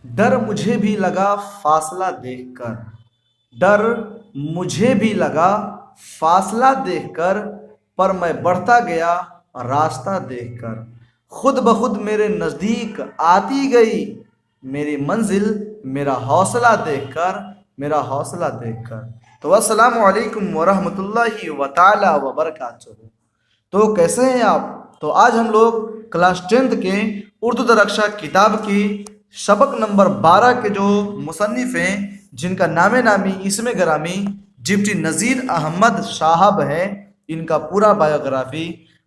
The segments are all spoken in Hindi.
डर मुझे भी लगा फासला देखकर, डर मुझे भी लगा फासला देखकर, पर मैं बढ़ता गया रास्ता देखकर। खुद ब खुद मेरे नज़दीक आती गई मेरी मंजिल, मेरा हौसला देखकर, मेरा हौसला देखकर। तो अस्सलामु अलैकुम वरहमतुल्लाहि व ताला व बरकातुहू। तो कैसे हैं आप? तो आज हम लोग क्लास 10th के उर्दू दरक्षा किताब की सबक नंबर 12 के जो मुसन्निफ़ हैं, जिनका नामे नामी इसमें ग्रामी डिप्टी नज़ीर अहमद साहब है, इनका पूरा बायोग्राफी,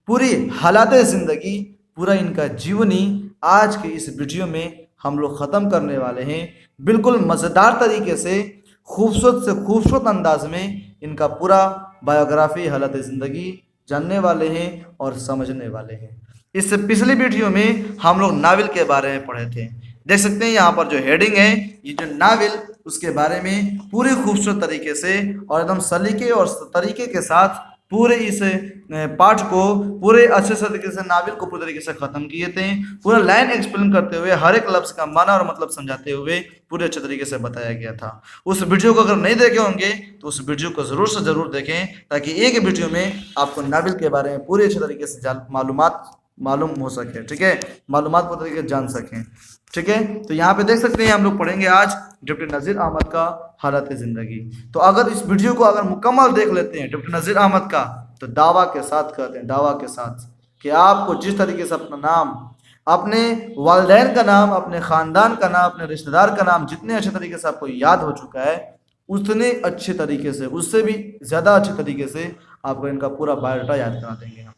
पूरी हालात ज़िंदगी, पूरा इनका जीवनी आज के इस वीडियो में हम लोग ख़त्म करने वाले हैं। बिल्कुल मज़ेदार तरीके से खूबसूरत अंदाज में इनका पूरा बायोग्राफी, हालत ज़िंदगी जानने वाले हैं और समझने वाले हैं। इससे पिछली वीडियो में हम लोग नावल के बारे में पढ़े थे। देख सकते हैं यहाँ पर जो हेडिंग है, ये जो नावल, उसके बारे में पूरी खूबसूरत तरीके से और एकदम सलीके और तरीके के साथ पूरे इस पाठ को पूरे अच्छे से तरीके से, नावल को पूरे तरीके से ख़त्म किए थे। पूरा लाइन एक्सप्लेन करते हुए, हर एक लफ्ज़ का माना और मतलब समझाते हुए पूरे अच्छे तरीके से बताया गया था। उस वीडियो को अगर नहीं देखे होंगे तो उस वीडियो को ज़रूर से ज़रूर देखें, ताकि एक वीडियो में आपको नावल के बारे में पूरे अच्छे तरीके से मालूमात मालूम हो सके। ठीक है, मालूमात पूरे तरीके से जान सकें। ठीक है, तो यहाँ पे देख सकते हैं हम लोग पढ़ेंगे आज डिप्टी नज़ीर अहमद का हालत ज़िंदगी। तो अगर इस वीडियो को अगर मुकम्मल देख लेते हैं डिप्टी नज़ीर अहमद का, तो दावा के साथ कहते हैं, दावा के साथ, कि आपको जिस तरीके से अपना नाम, अपने वालिदैन का नाम, अपने ख़ानदान का नाम, अपने रिश्तेदार का नाम जितने अच्छे तरीके से आपको याद हो चुका है, उतने अच्छे तरीके से, उससे भी ज़्यादा अच्छे तरीके से आपको इनका पूरा बायोडाटा याद करा देंगे हम।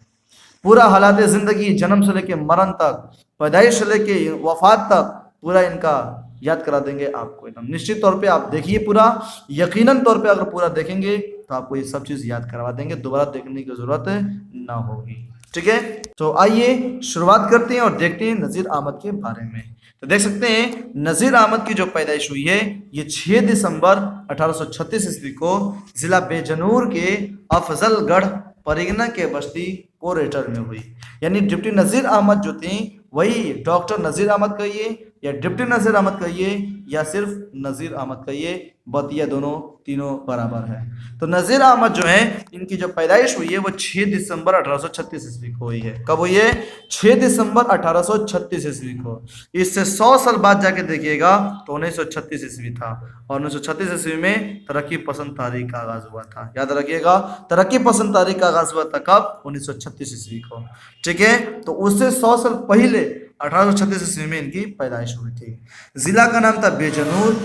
पूरा हालात ज़िंदगी, जन्म से लेके मरण तक, पैदाइश से लेके वफात तक, पूरा इनका याद करा देंगे आपको एकदम निश्चित तौर पे। आप देखिए पूरा, यकीनन तौर पे अगर पूरा देखेंगे तो आपको ये सब चीज़ याद करवा देंगे, दोबारा देखने की ज़रूरत ना होगी। ठीक है, तो आइए शुरुआत करते हैं और देखते हैं नज़ीर अहमद के बारे में। तो देख सकते हैं नज़ीर अहमद की जो पैदाइश हुई है, ये 6 दिसंबर 1836 ईस्वी को ज़िला बेजनूर के अफजलगढ़ परिगना के बस्ती कोरेटर में हुई। यानी डिप्टी नज़ीर अहमद जो थी, वही डॉक्टर नज़ीर अहमद कहिए या डिप्टी नज़ीर अहमद कहिए या सिर्फ नज़ीर अहमद कहिए, बतिया दोनों तीनों बराबर है। तो नज़ीर अहमद जो है, इनकी जो पैदाइश हुई है वो 6 दिसंबर 1836 ईस्वी को हुई है। कब हुई है? 6 दिसंबर 1836 ईस्वी को। इससे 100 साल बाद जाके देखिएगा तो 1936 ईस्वी था, और 1936 ईस्वी में तरक्की पसंद तहरीक का आगाज हुआ था। याद रखिएगा, तरक्की पसंद तहरीक का आगाज हुआ था कब? 1936 ईस्वी को। ठीक है, तो उससे 100 साल पहले 1836 ईस्वी में इनकी पैदाइश हुई थी। जिला का नाम था बेजनूर।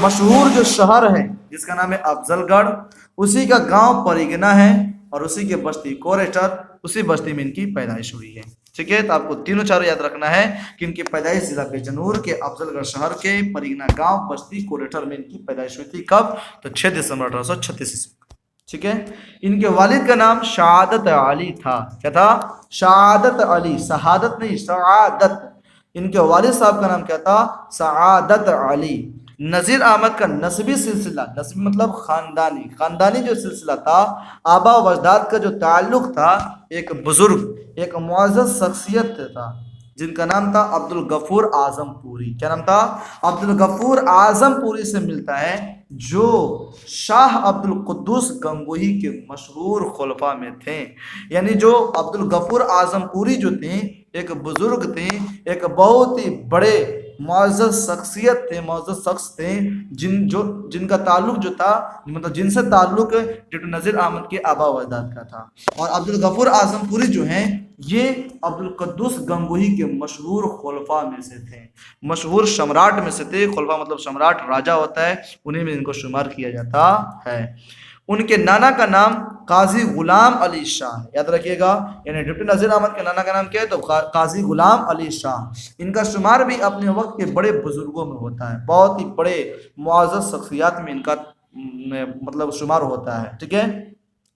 मशहूर जो शहर है जिसका नाम है अफजलगढ़, उसी का गांव परिगना है, और उसी के बस्ती कोरेटर, उसी बस्ती में इनकी पैदाइश हुई है। ठीक है, तो आपको तीनों चारों याद रखना है कि इनकी पैदाइश जिला बेजनूर के अफजलगढ़ शहर के परिगना गांव बस्ती कोरेटर में इनकी पैदाइश हुई थी। कब? तो 6 दिसंबर 1836 ईस्वी। ठीक है, इनके वालिद का नाम शहादत अली था। क्या था? शहादत अली, शहादत नहीं, शहादत। इनके वालिद साहब का नाम क्या था? सआदत अली। नज़ीर अहमद का नस्बी सिलसिला, नस्बी मतलब खानदानी, खानदानी जो सिलसिला था, आबा वजदाद का जो ताल्लुक था, एक बुजुर्ग, एक मुअज़्ज़ज़ शख्सियत था जिनका नाम था अब्दुल गफूर आजमपुरी। क्या नाम था? अब्दुल गफूर आजमपुरी से मिलता है, जो शाह अब्दुल कुद्दूस गंगोही के मशहूर खुलफा में थे। यानी जो अब्दुल गफूर आजमपुरी जो थे, एक बुजुर्ग थे, एक बहुत ही बड़े मुअज़्ज़ज़ शख्सियत थे, मुअज़्ज़ज़ शख्स थे, जिनका ताल्लुक जो था, मतलब जिनसे ताल्लुक डिप्टी नज़ीर अहमद के आबा वजदाद का था। और अब्दुल गफूर आजमपुरी जो हैं, ये अब्दुल कुद्दूस गंगोही के मशहूर खुलफा में से थे, मशहूर सम्राट में से थे। खुलफा मतलब सम्राट, राजा होता है, उन्हीं में इनको शुमार किया जाता है। उनके नाना का नाम काजी गुलाम अली शाह, याद रखिएगा। यानी डिप्टी नज़ीर अहमद के नाना का नाम क्या है? तो काजी गुलाम अली शाह। इनका शुमार भी अपने वक्त के बड़े बुजुर्गों में होता है, बहुत ही बड़े मुअज़्ज़ज़ शख्सियात में इनका मतलब शुमार होता है। ठीक है,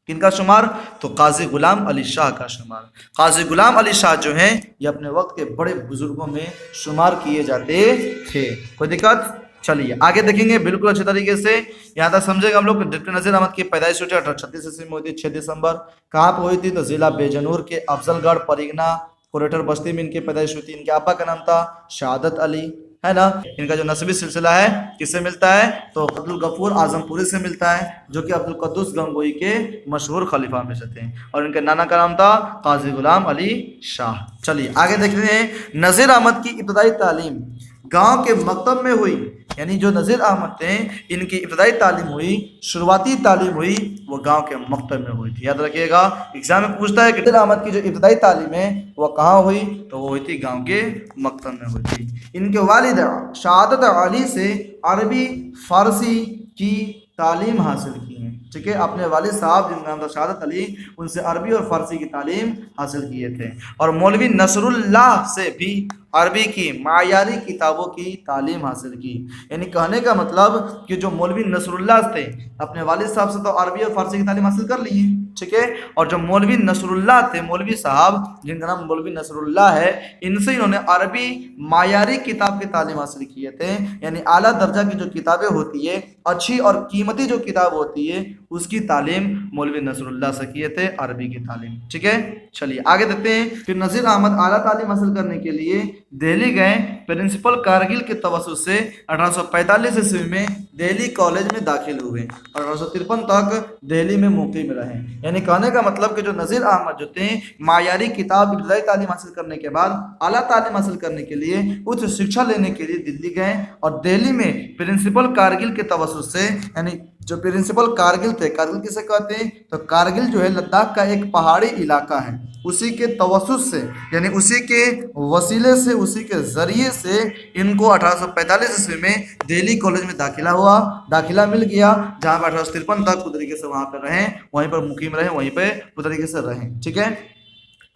किनका शुमार? तो काजी गुलाम अली शाह का शुमार। काजी गुलाम अली शाह जो हैं, ये अपने वक्त के बड़े बुजुर्गों में शुमार किए जाते थे। कोई दिक्कत? चलिए आगे देखेंगे बिल्कुल अच्छे तरीके से। यहाँ तक समझेगा हम लोग। डिप्टी नज़ीर अहमद की पैदाइश हुई थी 1836 ईस्वी में हुई थी, 6 दिसंबर। कहाँ पर हुई थी? तो जिला बेजनूर के अफजलगढ़ परिगना कोरेटर बस्ती में इनकी पैदाइश हुई थी। इनके अब्बा का नाम था शहादत अली, है ना। इनका जो नस्बी सिलसिला है किससे मिलता है, तो अब्दुल गफूर आजमपुरी से मिलता है, जो कि अब्दुल कद्दूस गंगोई के मशहूर खलीफा में से थे, और इनके नाना का नाम था काजी गुलाम अली शाह। चलिए आगे देखते हैं। नज़ीर अहमद की इब्तदाई तालीम गांव के मकतब में हुई, यानी जो नज़ीर अहमद थे इनकी इब्तदाई तालीम हुई, शुरुआती तालीम हुई, वो गांव के मकतब में हुई थी। याद रखिएगा, एग्जाम में पूछता है कि नज़ीर अहमद की जो इब्तदाई तालीम है वह कहाँ हुई, तो वो हुई थी गांव के मकतब में हुई थी। इनके वालिद शहादत अली से अरबी फ़ारसी की तालीम हासिल की है। ठीक है, अपने वालिद साहब जिनका नाम था शहादत अली, उनसे अरबी और फ़ारसी की तालीम हासिल किए थे। और मौलवी नसरुल्लाह से भी अरबी की मायारी किताबों की तालीम हासिल की। यानी कहने का मतलब कि जो मौलवी नसरुल्लाह थे अपने वालिद साहब से तो अरबी और फ़ारसी की तालीम हासिल कर ली है। ठीक है, और जो मौलवी नसरुल्लाह थे, मौलवी साहब जिनका नाम मौलवी नसरुल्लाह है, इनसे इन्होंने अरबी मायारी किताब की तालीम हासिल किए थे। यानी आला दर्जा की जो किताबें होती है, अच्छी और कीमती जो किताब होती है, उसकी तालीम मौलवी नसरुल्लाह से किए थे, अरबी की तालीम। ठीक है, चलिए आगे देखते हैं। फिर नज़ीर अहमद आला तालीम हासिल करने के लिए दिल्ली गए। प्रिंसिपल कारगिल के तवस्सुत से 1845 ईस्वी में दिल्ली कॉलेज में दाखिल हुए और 1853 तक दिल्ली में मुकीम रहे। यानी कहने का मतलब कि जो नज़ीर अहमद जो थे मायारी किताब इब्तदाई तालीम हासिल करने के बाद आला तालीम हासिल करने के लिए उच्च शिक्षा लेने के लिए दिल्ली गए, और दिल्ली में प्रिंसिपल कारगिल के तवस्सुत से, यानी जो प्रिंसिपल कारगिल थे, कारगिल किसे कहते हैं, तो कारगिल जो है लद्दाख का एक पहाड़ी इलाका है, उसी के तवस्सुत से, यानी उसी के वसीले से, उसी के ज़रिए से इनको 1845 ईस्वी में दिल्ली कॉलेज में दाखिला मिल गया, जहाँ पर 1853 तक पूरी तरीके से वहाँ पर रहें, वहीं पर मुकीम रहे, वहीं पर पूरी तरीके से रहें। ठीक है,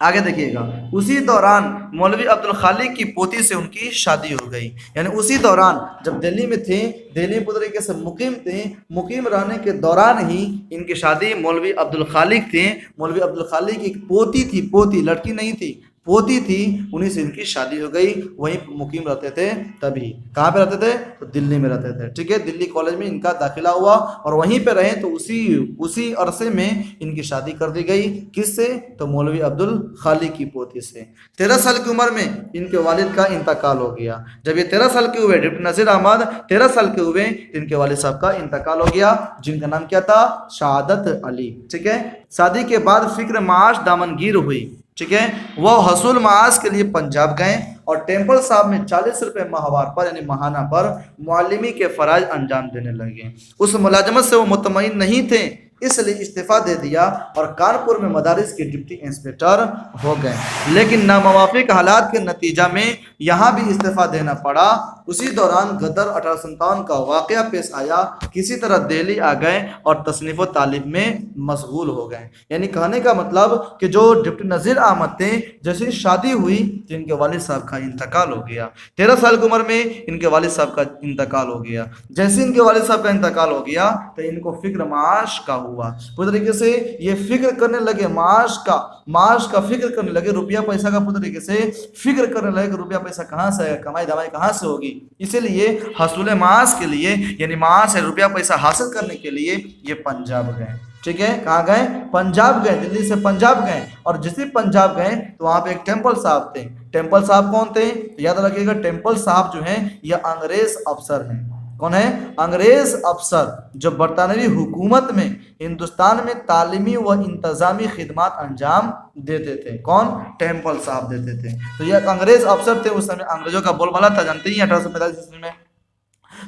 आगे देखिएगा। उसी दौरान मौलवी अब्दुल खालिक की पोती से उनकी शादी हो गई। यानी उसी दौरान जब दिल्ली में थे, दिल्ली में पूरी तरीके से मुकीम थे, मुकीम रहने के दौरान ही इनकी शादी मौलवी अब्दुल खालिक थे, मौलवी अब्दुल खालिक की एक पोती थी, पोती लड़की नहीं थी, पोती थी, उन्हीं से इनकी शादी हो गई। वहीं मुकीम रहते थे, तभी कहाँ पे रहते थे, तो दिल्ली में रहते थे। ठीक है, दिल्ली कॉलेज में इनका दाखिला हुआ और वहीं पे रहे, तो उसी अरसे में इनकी शादी कर दी गई। किससे, तो मौलवी अब्दुल खालिक की पोती से। 13 साल की उम्र में इनके वालिद का इंतकाल हो गया। जब ये 13 साल के हुए, डिप्टी नज़ीर अहमद 13 साल के हुए, इनके वालिद साहब का इंतकाल हो गया, जिनका नाम क्या था, शहादत अली। ठीक है, शादी के बाद फिक्र माश दामनगीर हुई। ठीक है, वह हसूल माश के लिए पंजाब गए और टेम्पल साहब में 40 रुपये माहवार पर, यानी महाना पर मुअल्लिमी के फ़राइज़ अंजाम देने लगे। उस मुलाजमत से वो मुतमईन नहीं थे, इसलिए इस्तीफ़ा दे दिया और कानपुर में मदारिस के डिप्टी इंस्पेक्टर हो गए। लेकिन नामुवाफिक हालात के नतीजा में यहाँ भी इस्तीफ़ा देना पड़ा। उसी दौरान गदर 1857 का वाक़या पेश आया, किसी तरह दिल्ली आ गए और तसनीफ़ व तालीम में मशगूल हो गए। यानी कहने का मतलब कि जो डिप्टी नज़ीर अहमद थे, जैसे शादी हुई तो इनके वालिद साहब का इंतकाल हो गया। 13 साल की उम्र में इनके वालिद साहब का इंतकाल हो गया। जैसे इनके वालिद साहब का इंतकाल हो गया तो इनको फिक्र माश का हुआ। पूरी तरीके से ये फिक्र करने लगे, माश का फिक्र करने लगे, रुपया पैसा का पूरी तरीके से फिक्र करने लगे कि रुपया पैसा कहाँ से है, कमाई दवाई कहाँ से होगी। इसीलिए हसूल माश के लिए, यानी माश से रुपया पैसा हासिल करने के लिए ये पंजाब गए। ठीक है, कहाँ गए, पंजाब गए, दिल्ली से पंजाब गए। और जिस भी पंजाब गए तो वहाँ पे एक टेम्पल साहब थे। टेम्पल साहब कौन थे, तो याद रखिएगा, टेम्पल साहब जो हैं ये अंग्रेज अफसर हैं। कौन है, अंग्रेज अफसर, जो बरतानवी हुकूमत में हिंदुस्तान में तालीमी व इंतज़ामी खिदमत अंजाम देते थे। कौन, टेम्पल साहब देते थे। तो ये अंग्रेज अफसर थे। उस समय अंग्रेजों का बोलबाला था, जानते ही 1845 ईस्वी में।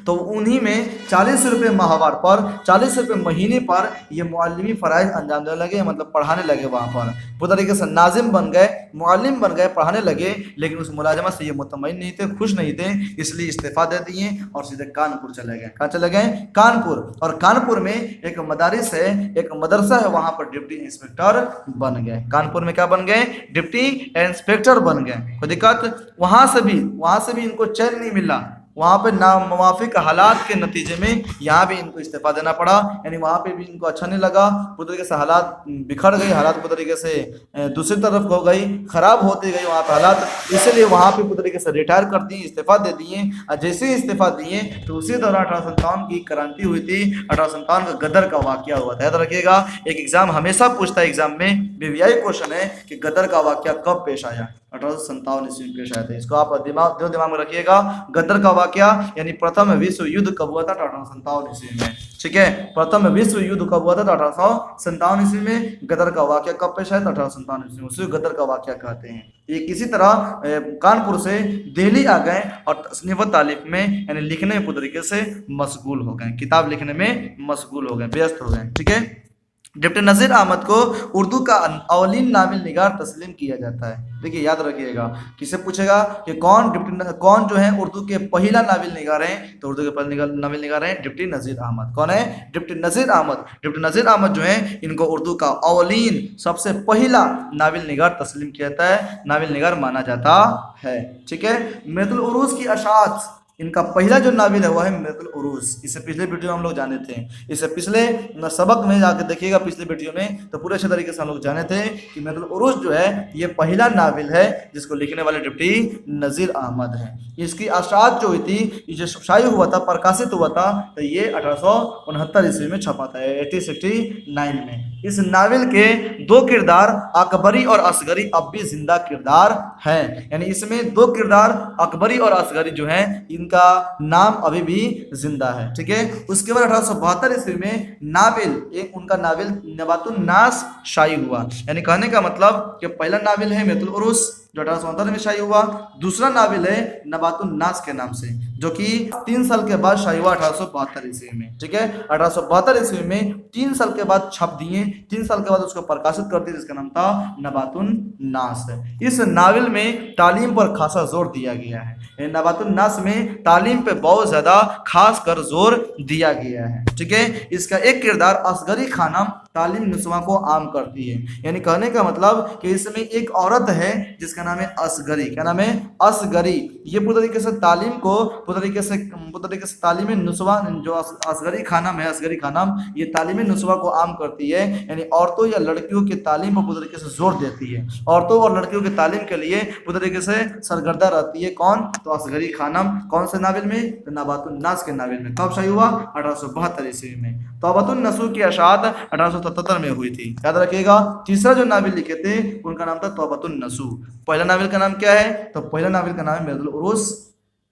तो उन्हीं में 40 रुपये माहवार पर, 40 रुपये महीने पर ये मुअल्लिमी फ़राइज़ अंजाम देने लगे, मतलब पढ़ाने लगे। वहाँ पर पूरी तरीके से नाजिम बन गए, मुअल्लिम बन गए, पढ़ाने लगे। लेकिन उस मुलाजमत से ये मुतमईन नहीं थे, खुश नहीं थे, इसलिए इस्तीफ़ा दे दिए और सीधे कानपुर चले गए। कहाँ चले गए, कानपुर। और कानपुर में एक मदारिस है, एक मदरसा है, वहाँ पर डिप्टी इंस्पेक्टर बन गए। कानपुर में क्या बन गए, डिप्टी इंस्पेक्टर बन गए। कोई दिक्कत, वहाँ से भी इनको चैन नहीं मिला। वहाँ पे नामुवाफिक हालात के नतीजे में यहाँ भी इनको इस्तीफ़ा देना पड़ा। यानी वहाँ पे भी इनको अच्छा नहीं लगा, पूरी तरीके से हालात बिखर गई, हालात पूरी तरीके से दूसरी तरफ हो गई, ख़राब होती गई वहाँ पे हालात। इसलिए वहाँ पे पूरी तरीके से रिटायर कर दिए, इस्तीफ़ा दे दिए। और जैसे ही इस्तीफ़ा दिए तो उसी दौरान 1857 की क्रांति हुई थी। 1857 का गदर का वाक़या हुआ था। याद रखिएगा, एक एग्ज़ाम हमेशा पूछता है, एग्ज़ाम में BVI क्वेश्चन है कि गदर का वाक़या कब पेश आया। 1857 ईस्वी में पेश आए थे। इसको आप दिमाग में रखिएगा। गदर का वाकया यानी प्रथम विश्व युद्ध कब हुआ था? 1857 ईस्वी में। ठीक है, प्रथम विश्व युद्ध कब हुआ था? 1857 ईस्वी में। गदर का वाकया कब पेश आया था? 1857 ईस्वी में। उसे गदर का वाकया कहते हैं। ये किसी तरह कानपुर से दिल्ली आ गए और तसनीफ तालीफ में यानी लिखने में पूरी तरीके से मशगूल हो गए, किताब लिखने में मशगूल हो गए, व्यस्त हो गए। ठीक है, डिप्टी नज़ीर अहमद को उर्दू का अवलीन नाविल निगार तस्लीम किया जाता है। देखिए याद रखिएगा, किसे पूछेगा कि कौन जो है उर्दू के पहला नाविल निगार हैं, तो उर्दू के पहले नाविल निगार हैं डिप्टी नज़ीर अहमद। कौन है? डिप्टी नज़ीर अहमद। डिप्टी नज़ीर अहमद जो है इनको उर्दू का अवलीन सबसे पहला नाविल निगार तस्लीम किया जाता है, नाविल निगार माना जाता है। ठीक है, मिरतुल उरूज की अशात, इनका पहला जो नाविल है वह है मिरतुल उरूज। इससे पिछले वीडियो में हम लोग जाने थे, इससे पिछले सबक में जाकर देखिएगा, पिछले वीडियो में तो पूरे अच्छे तरीके से हम लोग जाने थे कि मिरतुल उरूज जो है ये पहला नाविल है जिसको लिखने वाले डिप्टी नज़ीर अहमद हैं। इसकी अशात जो हुई थी, ये जो शायद हुआ था, प्रकाशित हुआ था, तो ये 1869 ईस्वी में छपा था, 1869 में। इस नाविल के दो किरदार अकबरी और असगरी अब भी जिंदा किरदार हैं, यानी इसमें दो किरदार अकबरी और असगरी जो हैं इनका नाम अभी भी जिंदा है। ठीक है, उसके बाद 1872 ईस्वी में उनका नाविल नबातुन नास शाई हुआ। यानी कहने का मतलब कि पहला नाविल है मिरतुल उरूज जो 1872 में शाई हुआ, दूसरा नाविल है नबातुन नास के नाम से जो कि 3 साल के बाद शाई हुआ 1872 ईस्वी में। ठीक है, 1872 ईस्वी में 3 साल के बाद छप दिए, 3 साल के बाद उसको प्रकाशित कर दिया, जिसका नाम था नबातुन नास। इस नाविल में तालीम पर खासा जोर दिया गया है। नबातुन नास में तालीम पे बहुत ज्यादा खास कर जोर दिया गया है। ठीक है, इसका एक किरदार असगरी खानम तालीम नुस्वा को आम करती है। यानी कहने का मतलब कि इसमें एक औरत है जिसका नाम है असगरी। क्या नाम है? असगरी। ये पूरी तरीके से तालीम को पूरी तरीके से तालीम नुस्वा जो असगरी खानम है, असगरी खानम ये तालीम नुस्वा को आम करती है, यानी औरतों या लड़कियों की तालीम पर पूरी तरीके से जोर देती है। औरतों और लड़कियों की तालीम के लिए पूरी तरीके से सरगर्दा रहती है। कौन? तो असगरी खानम। कौन से नाविल में? तो नबातुन नास के नाविल में। कब शाही हुआ? 1872 ईस्वी में। तौबतुन नसूह की अशात 1877 में हुई थी। याद रखिएगा, तीसरा जो नाविल लिखे थे उनका नाम था तौबतुन नसूह। पहला नाविल का नाम क्या है? तो पहला नाविल का नाम है मिरतुल उरूज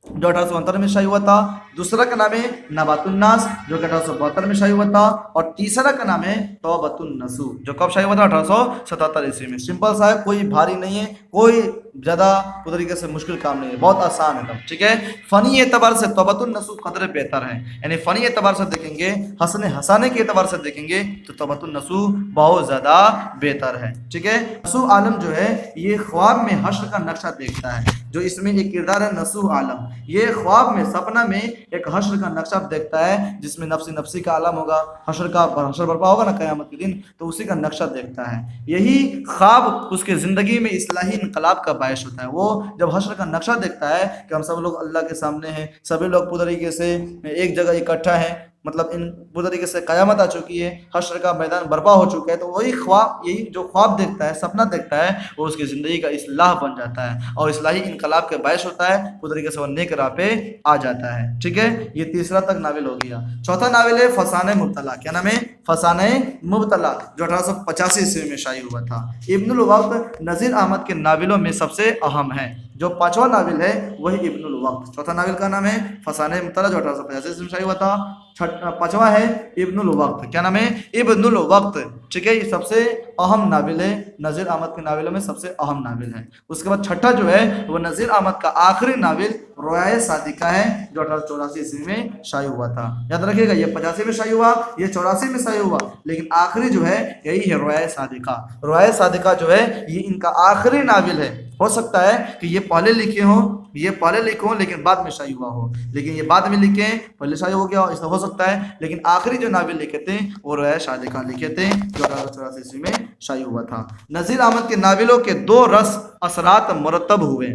जो 1872 में शाही हुआ था। दूसरा का नाम है नबातुन नास जो 1872 में शाही हुआ था, और तीसरा का नाम है तौबतुन नसूह जो कब शाही हुआ था? 1877 ईस्वी में। सिंपल सा है, कोई भारी नहीं है, कोई ज्यादा पूरी तरीके से मुश्किल काम नहीं है, बहुत आसान है। ठीक है, फनी एतबार से तौबतुन नसूह कदर बेहतर है, यानी फनी एतबार से देखेंगे, हंसने हंसाने के एतबार से देखेंगे तो तौबतुन नसूह बहुत ज्यादा बेहतर है। ठीक है, नसूह आलम जो है ये ख्वाब में हश्र का नक्शा देखता है। जो इसमें एक किरदार है नसूह आलम, ये ख्वाब में, सपना में एक हश्र का नक्शा देखता है जिसमें नफ्सी नफ्सी का आलम होगा, हश्र बर्पा होगा ना क़यामत के दिन, तो उसी का नक्शा देखता है। यही ख्वाब उसके ज़िंदगी में इस्लाही इनकलाब का बायस होता है। वो जब हश्र का नक्शा देखता है कि हम सब लोग अल्लाह के सामने हैं, सभी लोग पूरी तरीके से एक जगह इकट्ठा हैं, मतलब इन पूरी तरीके से क़यामत आ चुकी है, हश्र का मैदान बर्पा हो चुका है, तो वही ख्वाब, यही जो ख्वाब देखता है, सपना देखता है, वो उसकी ज़िंदगी का इस्लाह बन जाता है और इस्लाही इनकलाब के बायस होता है। पूरी तरीके से वो नेक राह पे आ जाता है। ठीक है, ये तीसरा तक नाविल हो गया। चौथा नाविल है फसाने मुब्तला। क्या नाम है? फसाने मुब्तला जो 1885 ईस्वी में शाही हुआ था। इब्नुल वक्त नज़ीर अहमद के नाविलों में सबसे अहम है। जो पांचवा नाविल है वही इब्नुल वक्त। चौथा नाविल का नाम है फसाने मुब्तला जो 1885 ईस्वी में शाही हुआ था। पांचवा है इब्नुल वक्त। क्या नाम है? इब्नुल वक्त। ठीक है, ये सबसे अहम नाविल है, नज़ीर अहमद के नाविलों में सबसे अहम नाविल है। उसके बाद छठा जो है वो नज़ीर अहमद का आखिरी नाविल रोया सादिका है जो 1884 ईस्वी में शाही हुआ था। याद रखिएगा, ये 85 में शाही हुआ, ये 84 में शाही हुआ, लेकिन आखिरी जो है यही है रोया सादिका। रोया सादिका जो है ये इनका आखिरी नाविल है। हो सकता है कि ये पहले लिखे हों लेकिन बाद में शाही हुआ हो, लेकिन ये बाद में लिखे, पहले शाही हो गया हो, ऐसा हो सकता है। लेकिन आखिरी जो नाविल लिखे थे वो रोया सादिका लिखे थे जो 1884 ईस्वी में शाही हुआ था। नज़ीर अहमद के नाविलों के 2 रस असरात मुरतब हुए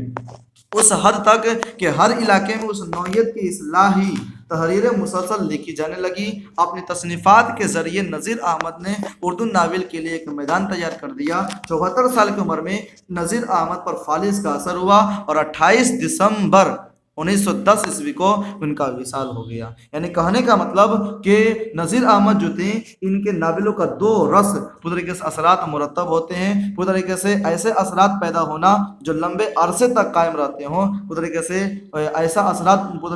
उस हद तक कि हर इलाके में उस नौयत की इस्लाही तहरीरें मुसलसल लिखी जाने लगी। अपनी तसनीफ़ात के ज़रिए नज़ीर अहमद ने उर्दू नाविल के लिए एक मैदान तैयार कर दिया। 74 साल की उम्र में नज़ीर अहमद पर फालिस का असर हुआ और 28 दिसंबर 1910 ईस्वी को उनका विशाल हो गया। यानी कहने का मतलब कि नज़ीर अहमद जो थे, इनके नावलों का दो रस पूरी तरीके से असरात मुरतब होते हैं, पूरी तरीके से ऐसे असरात पैदा होना जो लंबे अरसे तक कायम रहते हों, पूरी तरीके से ऐसा असरात पूरी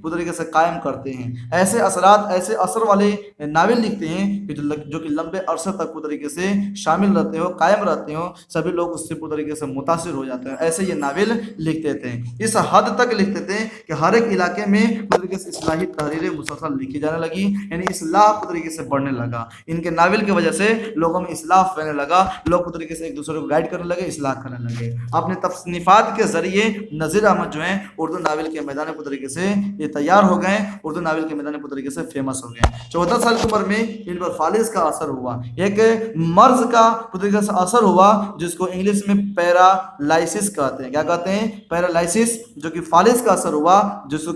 तरीके से कायम करते हैं। ऐसे असरात, ऐसे असर वाले नावल लिखते हैं कि जो कि लंबे अरसे तक पूरी तरीके से शामिल रहते हो, कायम रहते हो, सभी लोग उससे पूरी तरीके से मुतासिर हो जाते हैं। ऐसे ये नावल लिखते थे, इस हद तक लिखते थे कि हर एक इलाके में पूरी तरीके से इस्लाही तहरीरें मुसलसल लिखी जाने लगी, यानी इस्लाह पूरी तरीके से बढ़ने लगा। इनके नावल की वजह से लोगों में इस्लाह फैलने लगा, लोग पूरी तरीके से एक दूसरे को गाइड करने लगे, इस्लाह करने लगे। अपने तसनीफात के जरिए नज़ीर अहमद जो है उर्दू नावल के मैदान पूरी तरीके से ये तैयार हो गए, उर्दू नावल के मैदान पूरी तरीके से फेमस हो गए। 14 साल की उम्र में इन पर फालिस का असर हुआ, एक मर्ज का पूरी तरीके से असर हुआ, जिसको इंग्लिश में पैरालाइसिस कहते हैं। क्या कहते हैं? पैरालाइसिस, जो कि फालिस का असर हुआ। जिसको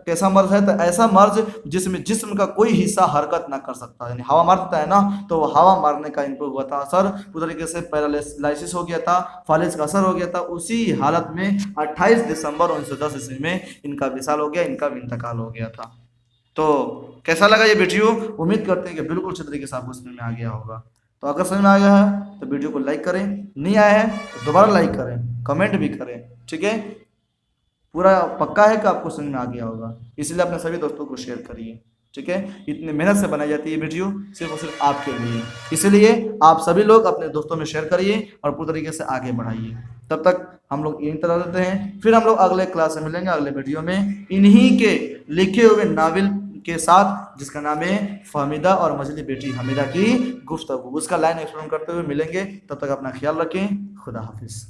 कैसा मर्ज है? तो ऐसा मर्ज जिसमें जिस्म का कोई हिस्सा हरकत ना कर सकता, यानी हवा मारता है ना, तो वो हवा मारने का इन पर हुआ था असर, पूरी तरीके से पैरालाइसिस हो गया था, फालिस का असर हो गया था। उसी हालत में 28 दिसंबर 1910 ईस्वी में इनका विशाल हो गया, इनका इंतकाल हो गया था। तो कैसा लगा ये वीडियो? उम्मीद करते हैं कि बिल्कुल अच्छे तरीके से आपको समझ में आ गया होगा। तो अगर समझ में आ गया है तो वीडियो को लाइक करें, नहीं आया है तो दोबारा लाइक करें, कमेंट भी करें, ठीक है? पूरा पक्का है कि आपको समझ में आ गया होगा, इसलिए अपने सभी दोस्तों को शेयर करिए, ठीक है? इतनी मेहनत से बनाई जाती है वीडियो सिर्फ और सिर्फ आपके लिए, इसलिए आप सभी लोग अपने दोस्तों में शेयर करिए और पूरी तरीके से आगे बढ़ाइए। तब तक हम लोग यहीं तरह देते हैं, फिर हम लोग अगले क्लास में मिलेंगे, अगले वीडियो में इन्हीं के लिखे हुए नावल के साथ, जिसका नाम है फहमीदा और मजली बेटी हमीदा की गुफ्तगू। उसका लाइन एक्सप्लेन करते हुए मिलेंगे। तब तक अपना ख्याल रखें। खुदा हाफिज।